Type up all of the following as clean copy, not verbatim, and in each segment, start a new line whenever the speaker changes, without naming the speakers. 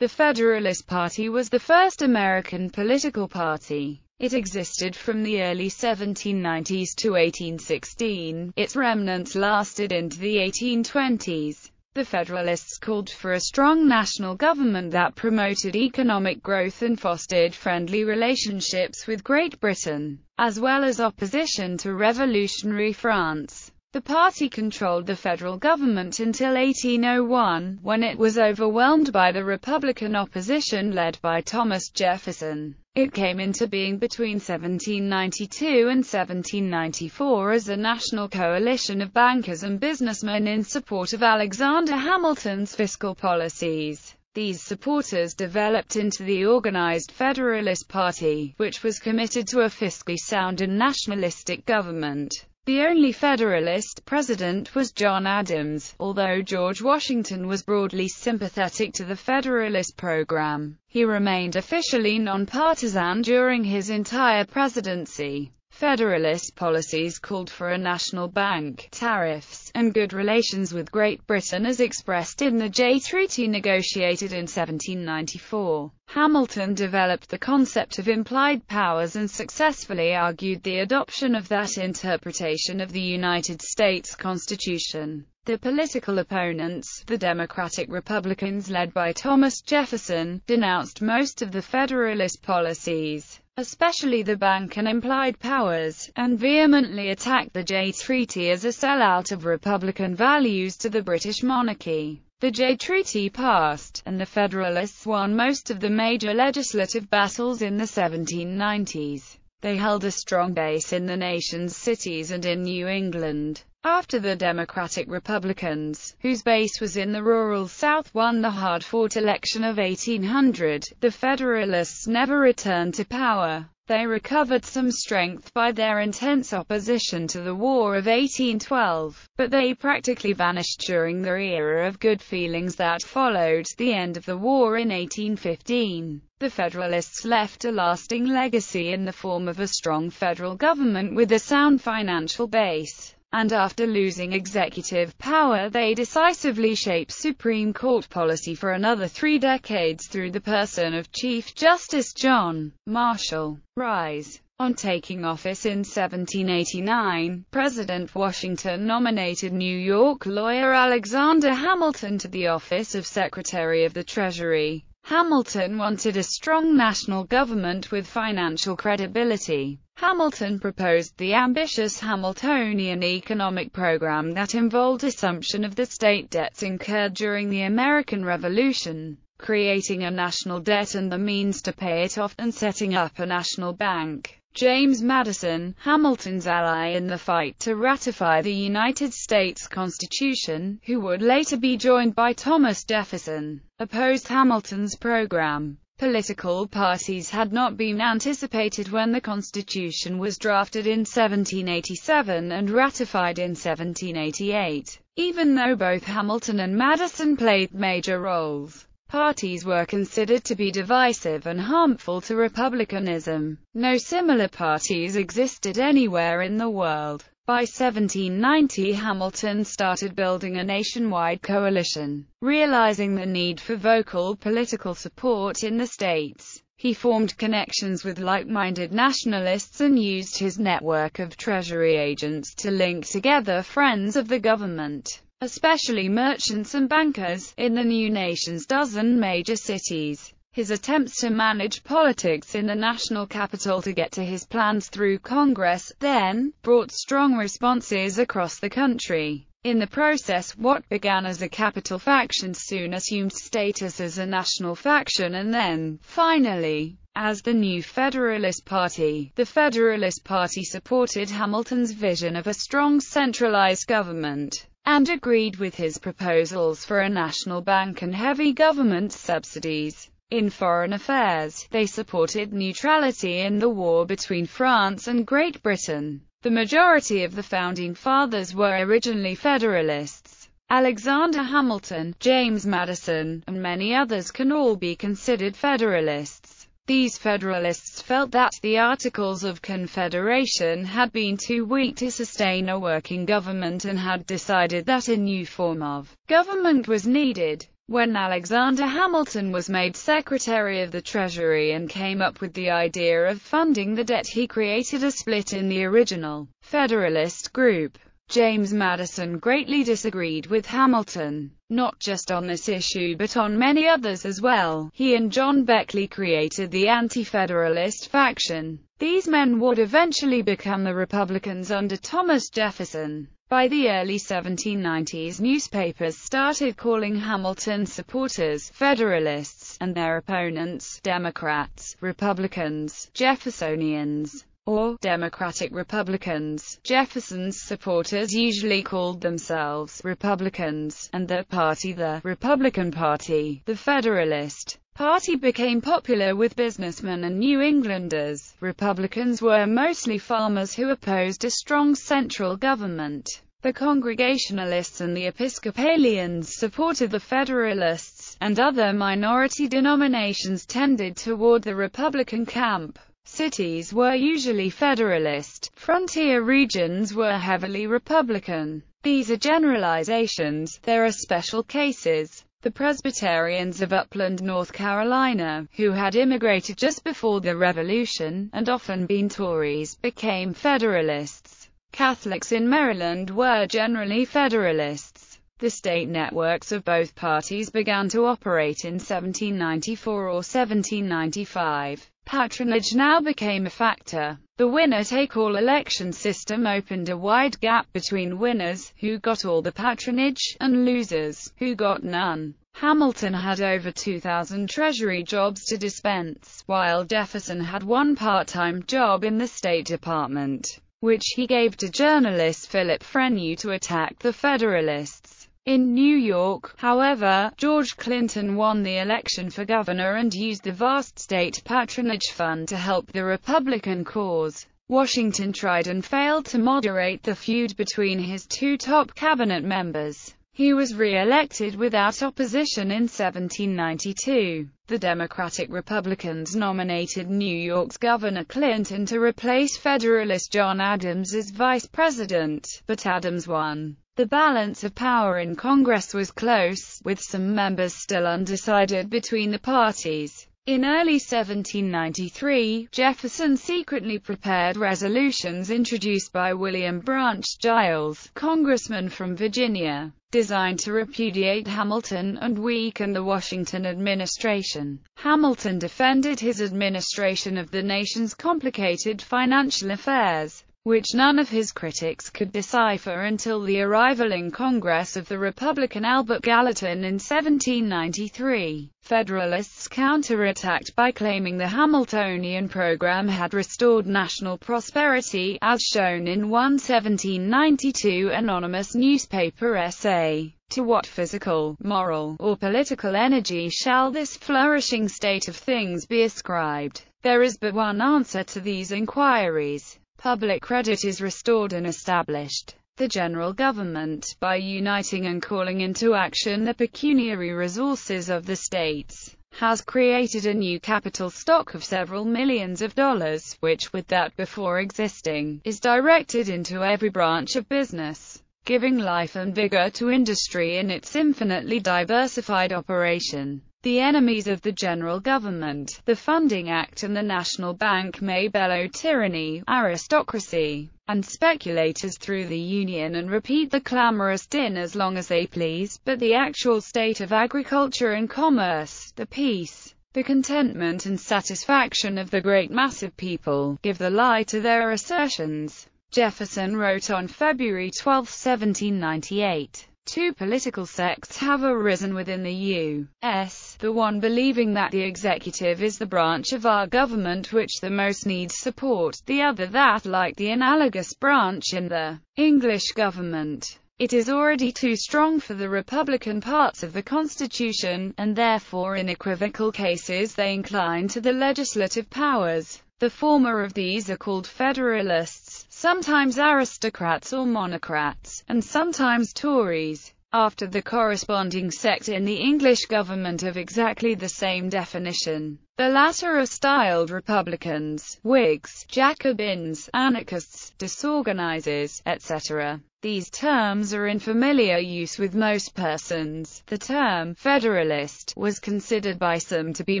The Federalist Party was the first American political party. It existed from the early 1790s to 1816. Its remnants lasted into the 1820s. The Federalists called for a strong national government that promoted economic growth and fostered friendly relationships with Great Britain, as well as opposition to revolutionary France. The party controlled the federal government until 1801, when it was overwhelmed by the Republican opposition led by Thomas Jefferson. It came into being between 1792 and 1794 as a national coalition of bankers and businessmen in support of Alexander Hamilton's fiscal policies. These supporters developed into the organized Federalist Party, which was committed to a fiscally sound and nationalistic government. The only Federalist president was John Adams, although George Washington was broadly sympathetic to the Federalist program. He remained officially nonpartisan during his entire presidency. Federalist policies called for a national bank, tariffs, and good relations with Great Britain as expressed in the Jay Treaty negotiated in 1794. Hamilton developed the concept of implied powers and successfully argued the adoption of that interpretation of the United States Constitution. The political opponents, the Democratic Republicans led by Thomas Jefferson, denounced most of the Federalist policies, especially the bank and implied powers, and vehemently attacked the Jay Treaty as a sellout of Republican values to the British monarchy. The Jay Treaty passed, and the Federalists won most of the major legislative battles in the 1790s. They held a strong base in the nation's cities and in New England. After the Democratic Republicans, whose base was in the rural South, won the hard-fought election of 1800, the Federalists never returned to power. They recovered some strength by their intense opposition to the War of 1812, but they practically vanished during the era of good feelings that followed the end of the war in 1815. The Federalists left a lasting legacy in the form of a strong federal government with a sound financial base. And after losing executive power, they decisively shaped Supreme Court policy for another 3 decades through the person of Chief Justice John Marshall. Rise. On taking office in 1789, President Washington nominated New York lawyer Alexander Hamilton to the office of Secretary of the Treasury. Hamilton wanted a strong national government with financial credibility. Hamilton proposed the ambitious Hamiltonian economic program that involved assumption of the state debts incurred during the American Revolution, creating a national debt and the means to pay it off, and setting up a national bank. James Madison, Hamilton's ally in the fight to ratify the United States Constitution, who would later be joined by Thomas Jefferson, opposed Hamilton's program. Political parties had not been anticipated when the Constitution was drafted in 1787 and ratified in 1788. Even though both Hamilton and Madison played major roles, parties were considered to be divisive and harmful to republicanism. No similar parties existed anywhere in the world. By 1790, Hamilton started building a nationwide coalition. Realizing the need for vocal political support in the states, he formed connections with like-minded nationalists and used his network of Treasury agents to link together friends of the government, especially merchants and bankers, in the new nation's dozen major cities. His attempts to manage politics in the national capital to get to his plans through Congress, then, brought strong responses across the country. In the process, what began as a capital faction soon assumed status as a national faction and then, finally, as the new Federalist Party. The Federalist Party supported Hamilton's vision of a strong centralized government, and agreed with his proposals for a national bank and heavy government subsidies. In foreign affairs, they supported neutrality in the war between France and Great Britain. The majority of the Founding Fathers were originally Federalists. Alexander Hamilton, James Madison, and many others can all be considered Federalists. These Federalists felt that the Articles of Confederation had been too weak to sustain a working government and had decided that a new form of government was needed. When Alexander Hamilton was made Secretary of the Treasury and came up with the idea of funding the debt, he created a split in the original Federalist group. James Madison greatly disagreed with Hamilton, not just on this issue but on many others as well. He and John Beckley created the Anti-Federalist faction. These men would eventually become the Republicans under Thomas Jefferson. By the early 1790s, newspapers started calling Hamilton supporters Federalists, and their opponents Democrats, Republicans, Jeffersonians, or Democratic Republicans. Jefferson's supporters usually called themselves Republicans, and their party the Republican Party. The Federalist Party became popular with businessmen and New Englanders. Republicans were mostly farmers who opposed a strong central government. The Congregationalists and the Episcopalians supported the Federalists, and other minority denominations tended toward the Republican camp. Cities were usually Federalist, frontier regions were heavily Republican. These are generalizations, there are special cases. The Presbyterians of Upland, North Carolina, who had immigrated just before the Revolution, and often been Tories, became Federalists. Catholics in Maryland were generally Federalists. The state networks of both parties began to operate in 1794 or 1795. Patronage now became a factor. The winner-take-all election system opened a wide gap between winners, who got all the patronage, and losers, who got none. Hamilton had over 2,000 Treasury jobs to dispense, while Jefferson had one part-time job in the State Department, which he gave to journalist Philip Freneau to attack the Federalists. In New York, however, George Clinton won the election for governor and used the vast state patronage fund to help the Republican cause. Washington tried and failed to moderate the feud between his two top cabinet members. He was re-elected without opposition in 1792. The Democratic Republicans nominated New York's Governor Clinton to replace Federalist John Adams as vice president, but Adams won. The balance of power in Congress was close, with some members still undecided between the parties. In early 1793, Jefferson secretly prepared resolutions introduced by William Branch Giles, congressman from Virginia, designed to repudiate Hamilton and weaken the Washington administration. Hamilton defended his administration of the nation's complicated financial affairs, which none of his critics could decipher until the arrival in Congress of the Republican Albert Gallatin in 1793. Federalists counterattacked by claiming the Hamiltonian program had restored national prosperity, as shown in one 1792 anonymous newspaper essay. To what physical, moral, or political energy shall this flourishing state of things be ascribed? There is but one answer to these inquiries. Public credit is restored and established. The general government, by uniting and calling into action the pecuniary resources of the states, has created a new capital stock of several millions of dollars, which, with that before existing, is directed into every branch of business, giving life and vigor to industry in its infinitely diversified operation. The enemies of the general government, the Funding Act and the National Bank may bellow tyranny, aristocracy, and speculators through the Union and repeat the clamorous din as long as they please, but the actual state of agriculture and commerce, the peace, the contentment and satisfaction of the great mass of people, give the lie to their assertions. Jefferson wrote on February 12, 1798. Two political sects have arisen within the U.S., the one believing that the executive is the branch of our government which the most needs support, the other that, like the analogous branch in the English government, it is already too strong for the Republican parts of the Constitution, and therefore in equivocal cases they incline to the legislative powers. The former of these are called Federalists, sometimes aristocrats or monocrats, and sometimes Tories. after the corresponding sect in the English government of exactly the same definition. The latter are styled Republicans, Whigs, Jacobins, Anarchists, disorganizers, etc. These terms are in familiar use with most persons. The term Federalist was considered by some to be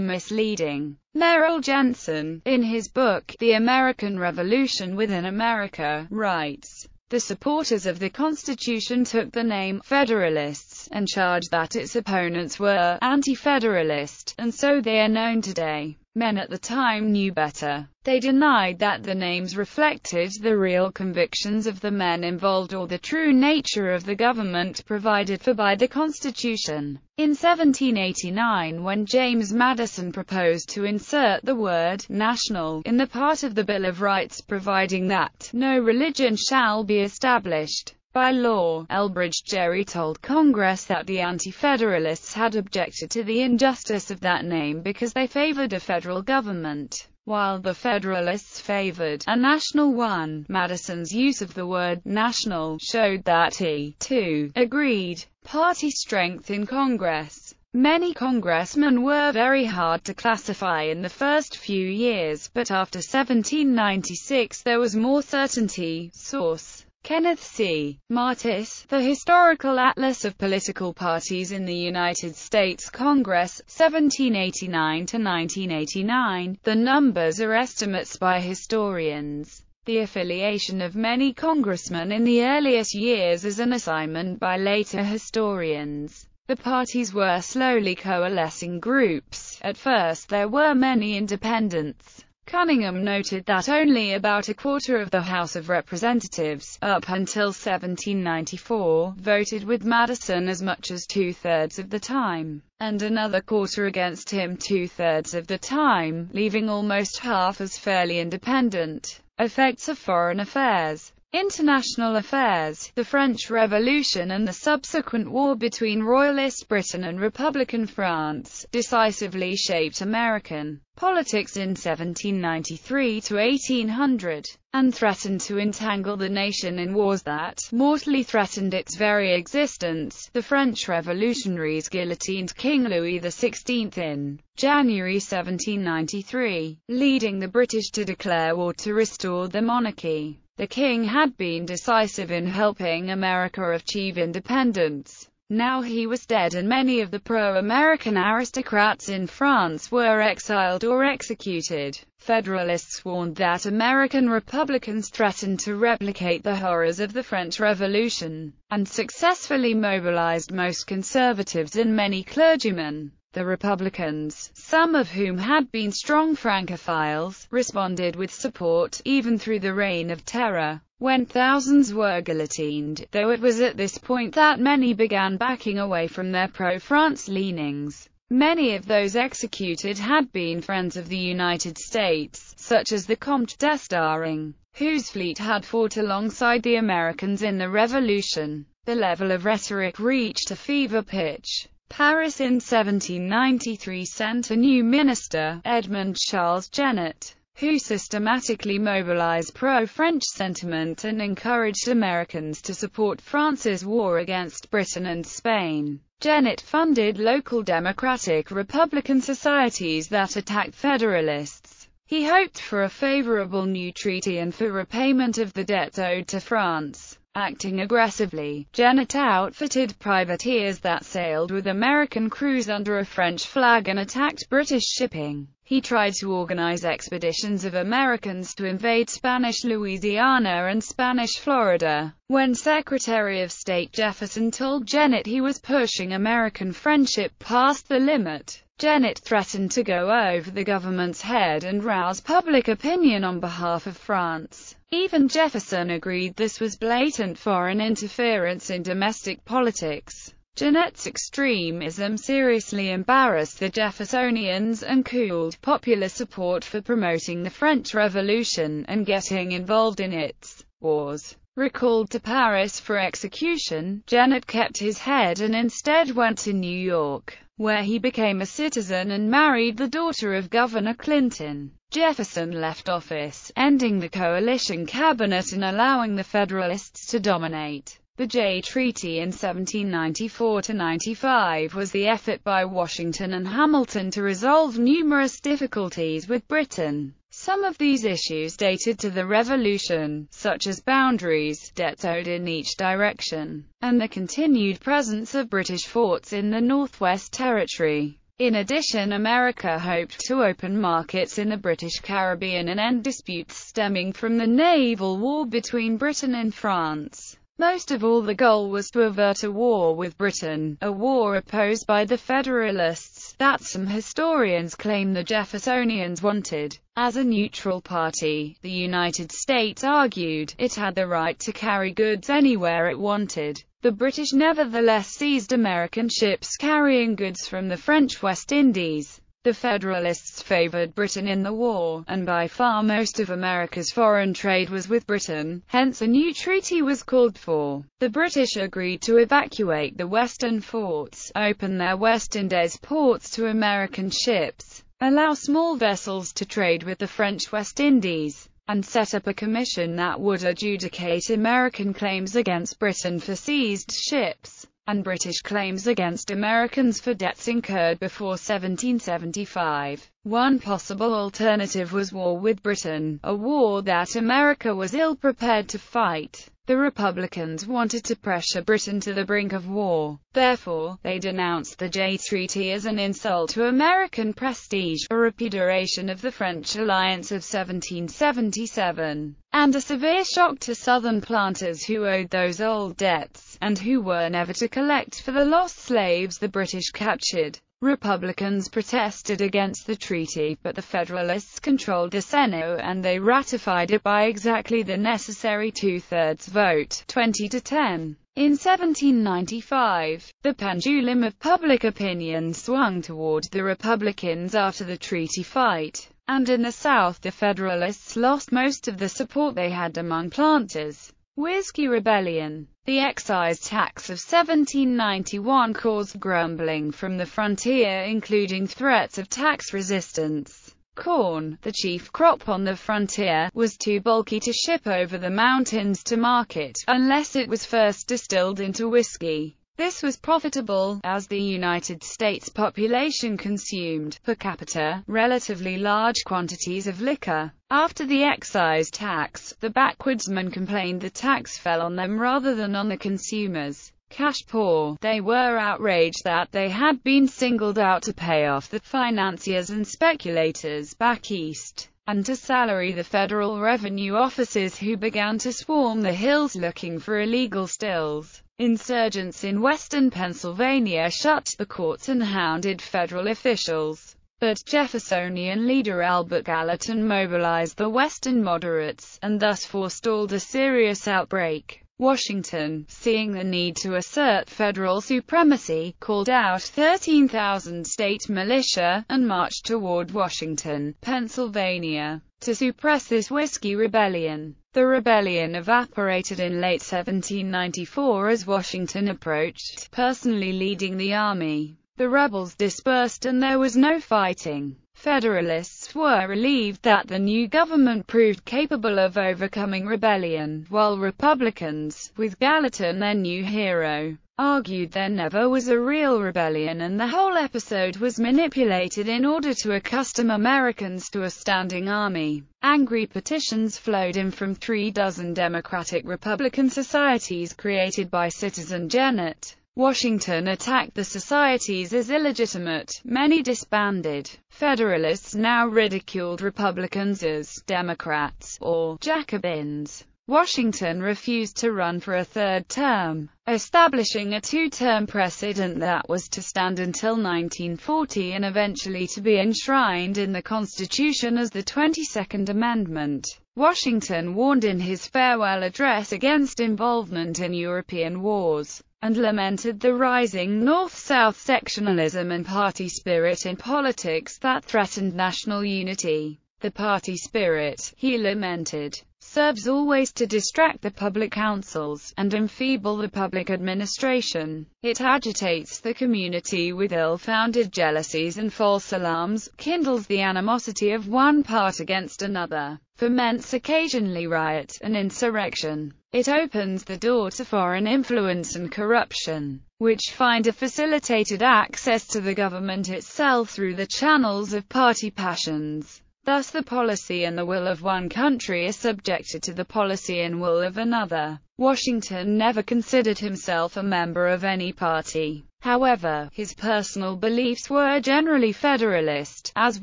misleading. Merrill Jensen, in his book, The American Revolution Within America, writes, "The supporters of the Constitution took the name Federalists and charged that its opponents were anti-federalist, and so they are known today." Men at the time knew better. They denied that the names reflected the real convictions of the men involved or the true nature of the government provided for by the Constitution. In 1789, when James Madison proposed to insert the word "national" in the part of the Bill of Rights providing that "no religion shall be established by law," Elbridge Gerry told Congress that the Anti-Federalists had objected to the injustice of that name because they favored a federal government, while the Federalists favored a national one. Madison's use of the word "national" showed that he, too, agreed. Party strength in Congress. Many congressmen were very hard to classify in the first few years, but after 1796 there was more certainty. Source: Kenneth C. Martis, The Historical Atlas of Political Parties in the United States Congress, 1789 to 1989. The numbers are estimates by historians. The affiliation of many congressmen in the earliest years is an assignment by later historians. The parties were slowly coalescing groups. At first there were many independents. Cunningham noted that only about a quarter of the House of Representatives, up until 1794, voted with Madison as much as two-thirds of the time, and another quarter against him two-thirds of the time, leaving almost half as fairly independent. Effects of foreign affairs. International affairs. The French Revolution and the subsequent war between Royalist Britain and Republican France decisively shaped American politics in 1793 to 1800, and threatened to entangle the nation in wars that mortally threatened its very existence. The French revolutionaries guillotined King Louis XVI in January 1793, leading the British to declare war to restore the monarchy. The king had been decisive in helping America achieve independence. Now he was dead, and many of the pro-American aristocrats in France were exiled or executed. Federalists warned that American Republicans threatened to replicate the horrors of the French Revolution, and successfully mobilized most conservatives and many clergymen. The Republicans, some of whom had been strong Francophiles, responded with support, even through the Reign of Terror, when thousands were guillotined, though it was at this point that many began backing away from their pro-France leanings. Many of those executed had been friends of the United States, such as the Comte d'Estaing, whose fleet had fought alongside the Americans in the Revolution. The level of rhetoric reached a fever pitch. Paris in 1793 sent a new minister, Edmond Charles Genet, who systematically mobilized pro-French sentiment and encouraged Americans to support France's war against Britain and Spain. Genet funded local Democratic Republican societies that attacked Federalists. He hoped for a favorable new treaty and for repayment of the debt owed to France. Acting aggressively, Genet outfitted privateers that sailed with American crews under a French flag and attacked British shipping. He tried to organize expeditions of Americans to invade Spanish Louisiana and Spanish Florida. When Secretary of State Jefferson told Genet he was pushing American friendship past the limit, Genet threatened to go over the government's head and rouse public opinion on behalf of France. Even Jefferson agreed this was blatant foreign interference in domestic politics. Genet's extremism seriously embarrassed the Jeffersonians and cooled popular support for promoting the French Revolution and getting involved in its wars. Recalled to Paris for execution, Genet kept his head and instead went to New York, where he became a citizen and married the daughter of Governor Clinton. Jefferson left office, ending the coalition cabinet and allowing the Federalists to dominate. The Jay Treaty in 1794–95 was the effort by Washington and Hamilton to resolve numerous difficulties with Britain. Some of these issues dated to the Revolution, such as boundaries, debts owed in each direction, and the continued presence of British forts in the Northwest Territory. In addition, America hoped to open markets in the British Caribbean and end disputes stemming from the naval war between Britain and France. Most of all, the goal was to avert a war with Britain, a war opposed by the Federalists, that some historians claim the Jeffersonians wanted. As a neutral party, the United States argued it had the right to carry goods anywhere it wanted. The British nevertheless seized American ships carrying goods from the French West Indies. The Federalists favored Britain in the war, and by far most of America's foreign trade was with Britain, hence a new treaty was called for. The British agreed to evacuate the western forts, open their West Indies ports to American ships, allow small vessels to trade with the French West Indies, and set up a commission that would adjudicate American claims against Britain for seized ships, and British claims against Americans for debts incurred before 1775. One possible alternative was war with Britain, a war that America was ill-prepared to fight. The Republicans wanted to pressure Britain to the brink of war. Therefore, they denounced the Jay Treaty as an insult to American prestige, a repudiation of the French alliance of 1777, and a severe shock to Southern planters who owed those old debts, and who were never to collect for the lost slaves the British captured. Republicans protested against the treaty, but the Federalists controlled the Senate and they ratified it by exactly the necessary two-thirds vote, 20–10. In 1795, the pendulum of public opinion swung toward the Republicans after the treaty fight, and in the South the Federalists lost most of the support they had among planters. Whiskey Rebellion. The excise tax of 1791 caused grumbling from the frontier, including threats of tax resistance. Corn, the chief crop on the frontier, was too bulky to ship over the mountains to market, unless it was first distilled into whiskey. This was profitable, as the United States population consumed, per capita, relatively large quantities of liquor. After the excise tax, the backwoodsmen complained the tax fell on them rather than on the consumers. Cash poor, they were outraged that they had been singled out to pay off the financiers and speculators back east, and to salary the federal revenue officers who began to swarm the hills looking for illegal stills. Insurgents in western Pennsylvania shut the courts and hounded federal officials, but Jeffersonian leader Albert Gallatin mobilized the western moderates, and thus forestalled a serious outbreak. Washington, seeing the need to assert federal supremacy, called out 13,000 state militia, and marched toward Washington, Pennsylvania, to suppress this Whiskey Rebellion. The rebellion evaporated in late 1794 as Washington approached, personally leading the army. The rebels dispersed and there was no fighting. Federalists were relieved that the new government proved capable of overcoming rebellion, while Republicans, with Gallatin their new hero, argued there never was a real rebellion and the whole episode was manipulated in order to accustom Americans to a standing army. Angry petitions flowed in from 36 Democratic-Republican societies created by Citizen Janet. Washington attacked the societies as illegitimate. Many disbanded. Federalists now ridiculed Republicans as Democrats or Jacobins. Washington refused to run for a third term, establishing a two-term precedent that was to stand until 1940 and eventually to be enshrined in the Constitution as the 22nd Amendment. Washington warned in his farewell address against involvement in European wars, and lamented the rising North-South sectionalism and party spirit in politics that threatened national unity. The party spirit, he lamented, serves always to distract the public councils, and enfeeble the public administration. It agitates the community with ill-founded jealousies and false alarms, kindles the animosity of one part against another, foments occasionally riot and insurrection. It opens the door to foreign influence and corruption, which find a facilitated access to the government itself through the channels of party passions. Thus the policy and the will of one country are subjected to the policy and will of another. Washington never considered himself a member of any party. However, his personal beliefs were generally Federalist, as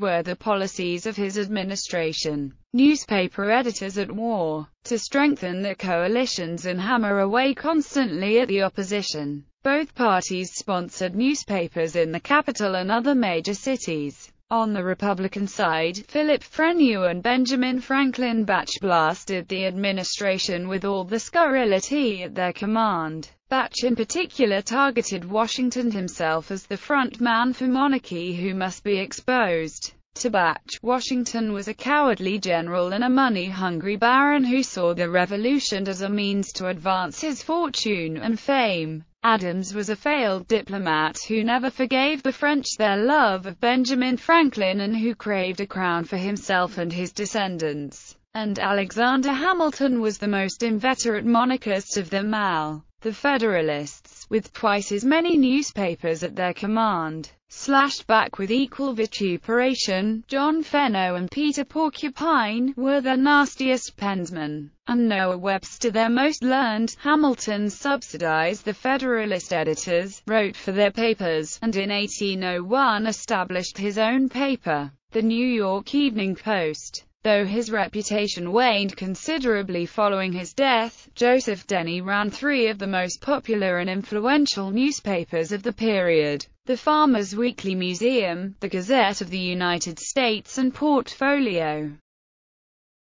were the policies of his administration. Newspaper editors at war, to strengthen their coalitions and hammer away constantly at the opposition. Both parties sponsored newspapers in the capital and other major cities. On the Republican side, Philip Freneau and Benjamin Franklin Batch blasted the administration with all the scurrility at their command. Batch in particular targeted Washington himself as the front man for monarchy who must be exposed. To Batch, Washington was a cowardly general and a money-hungry baron who saw the revolution as a means to advance his fortune and fame. Adams was a failed diplomat who never forgave the French their love of Benjamin Franklin and who craved a crown for himself and his descendants. And Alexander Hamilton was the most inveterate monarchist of them all. The Federalists, with twice as many newspapers at their command, slashed back with equal vituperation. John Fenno and Peter Porcupine were their nastiest pensmen, and Noah Webster their most learned. Hamilton subsidized the Federalist editors, wrote for their papers, and in 1801 established his own paper, the New York Evening Post. Though his reputation waned considerably following his death, Joseph Denny ran three of the most popular and influential newspapers of the period: the Farmers' Weekly Museum, the Gazette of the United States, and Portfolio.